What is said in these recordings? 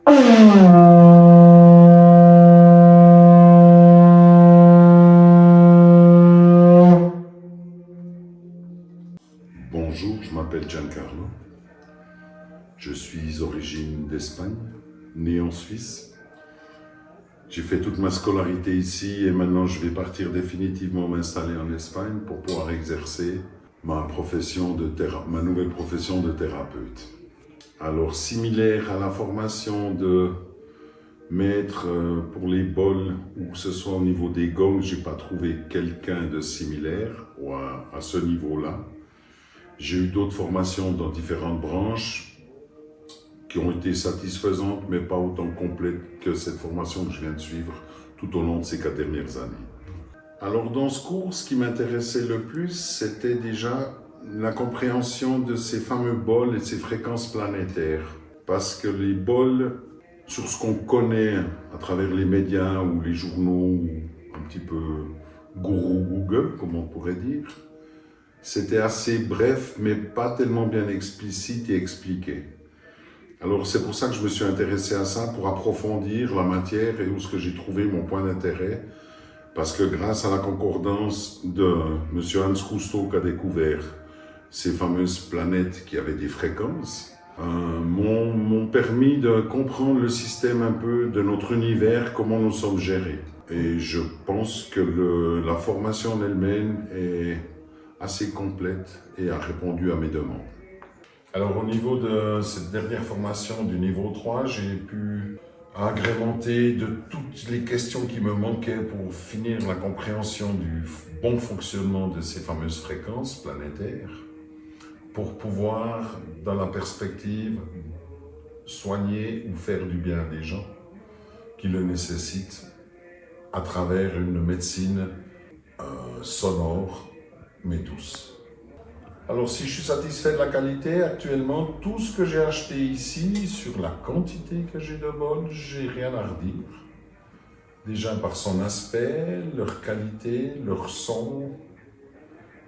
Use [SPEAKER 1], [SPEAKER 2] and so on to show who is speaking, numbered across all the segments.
[SPEAKER 1] Bonjour, je m'appelle Giancarlo. Je suis d'origine d'Espagne, né en Suisse. J'ai fait toute ma scolarité ici et maintenant je vais partir définitivement m'installer en Espagne pour pouvoir exercer ma nouvelle profession de thérapeute. Alors, similaire à la formation de maître pour les bols, ou que ce soit au niveau des gongs, je n'ai pas trouvé quelqu'un de similaire à ce niveau-là. J'ai eu d'autres formations dans différentes branches qui ont été satisfaisantes, mais pas autant complètes que cette formation que je viens de suivre tout au long de ces 4 dernières années. Alors dans ce cours, ce qui m'intéressait le plus, c'était déjà la compréhension de ces fameux bols et de ces fréquences planétaires. Parce que les bols, sur ce qu'on connaît à travers les médias ou les journaux, ou un petit peu gourou Google, comme on pourrait dire, c'était assez bref, mais pas tellement bien explicite et expliqué. Alors c'est pour ça que je me suis intéressé à ça, pour approfondir la matière et où est-ce que j'ai trouvé mon point d'intérêt. Parce que grâce à la concordance de M. Hans Cousteau qui a découvert ces fameuses planètes qui avaient des fréquences, m'ont permis de comprendre le système un peu de notre univers, comment nous sommes gérés. Et je pense que la formation en elle-même est assez complète et a répondu à mes demandes. Alors au niveau de cette dernière formation du niveau 3, j'ai pu agrémenter de toutes les questions qui me manquaient pour finir la compréhension du bon fonctionnement de ces fameuses fréquences planétaires, pour pouvoir, dans la perspective, soigner ou faire du bien à des gens qui le nécessitent à travers une médecine sonore, mais douce. Alors si je suis satisfait de la qualité, actuellement, tout ce que j'ai acheté ici, sur la quantité que j'ai de bols, j'ai rien à redire. Déjà par son aspect, leur qualité, leur son,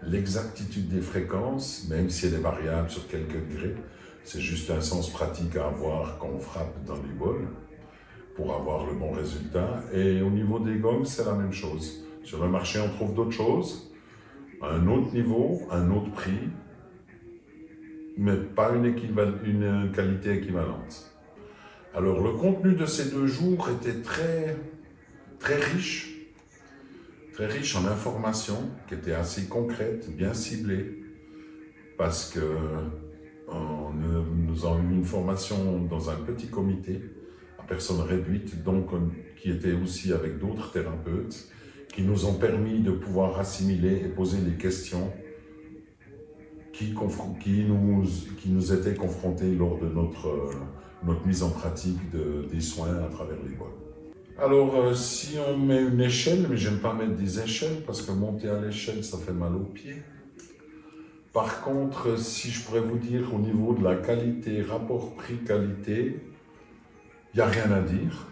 [SPEAKER 1] l'exactitude des fréquences, même si elle est variable sur quelques degrés, c'est juste un sens pratique à avoir quand on frappe dans les bols pour avoir le bon résultat. Et au niveau des gongs, c'est la même chose. Sur le marché, on trouve d'autres choses, à un autre niveau, un autre prix, mais pas une qualité équivalente. Alors le contenu de ces 2 jours était très riche en informations qui étaient assez concrètes, bien ciblées, parce que nous avons eu une formation dans un petit comité, à personnes réduites, donc qui était aussi avec d'autres thérapeutes, qui nous ont permis de pouvoir assimiler et poser les questions qui nous étaient confrontés lors de notre mise en pratique des soins à travers les bols. Alors, si on met une échelle, mais j'aime pas mettre des échelles parce que monter à l'échelle, ça fait mal aux pieds. Par contre, si je pourrais vous dire au niveau de la qualité, rapport prix-qualité, il n'y a rien à dire,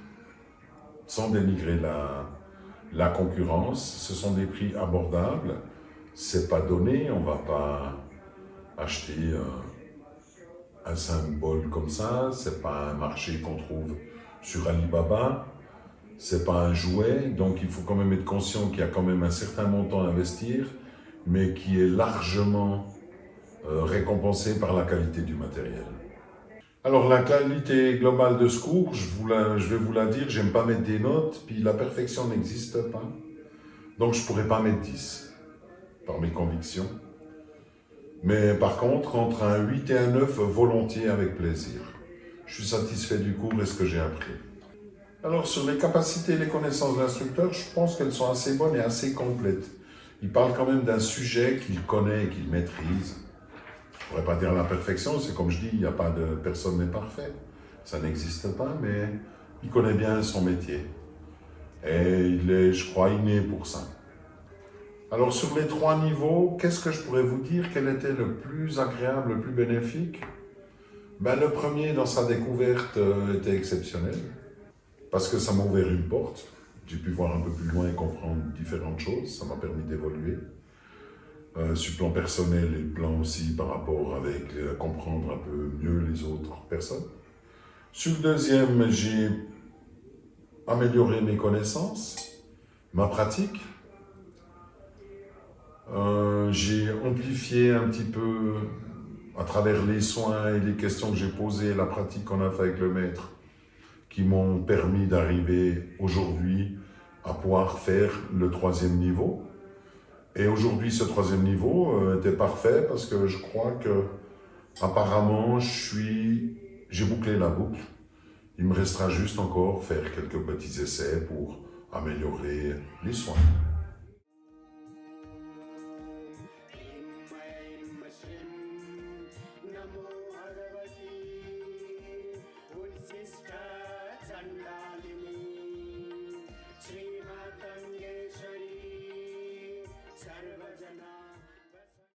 [SPEAKER 1] sans dénigrer la concurrence. Ce sont des prix abordables, c'est pas donné, on va pas acheter un symbole comme ça, c'est pas un marché qu'on trouve sur Alibaba, c'est pas un jouet, donc il faut quand même être conscient qu'il y a quand même un certain montant à investir, mais qui est largement récompensé par la qualité du matériel. Alors la qualité globale de ce cours, je vais vous la dire, j'aime pas mettre des notes, puis la perfection n'existe pas, donc je pourrais pas mettre 10 par mes convictions. Mais par contre, entre un 8 et un 9, volontiers avec plaisir. Je suis satisfait du cours et ce que j'ai appris. Alors sur les capacités et les connaissances de l'instructeur, je pense qu'elles sont assez bonnes et assez complètes. Il parle quand même d'un sujet qu'il connaît et qu'il maîtrise. Je ne pourrais pas dire la perfection, c'est comme je dis, il n'y a pas de personne n'est parfait. Ça n'existe pas, mais il connaît bien son métier. Et il est, je crois, inné pour ça. Alors sur les 3 niveaux, qu'est-ce que je pourrais vous dire? Quel était le plus agréable, le plus bénéfique? Le premier, dans sa découverte, était exceptionnel, parce que ça m'a ouvert une porte. J'ai pu voir un peu plus loin et comprendre différentes choses, ça m'a permis d'évoluer. Sur le plan personnel et le plan aussi par rapport avec comprendre un peu mieux les autres personnes. Sur le deuxième, j'ai amélioré mes connaissances, ma pratique. J'ai amplifié un petit peu, à travers les soins et les questions que j'ai posées, la pratique qu'on a fait avec le maître, qui m'ont permis d'arriver aujourd'hui à pouvoir faire le troisième niveau. Et aujourd'hui, ce troisième niveau était parfait parce que je crois que apparemment, j'ai bouclé la boucle. Il me restera juste encore faire quelques petits essais pour améliorer les soins.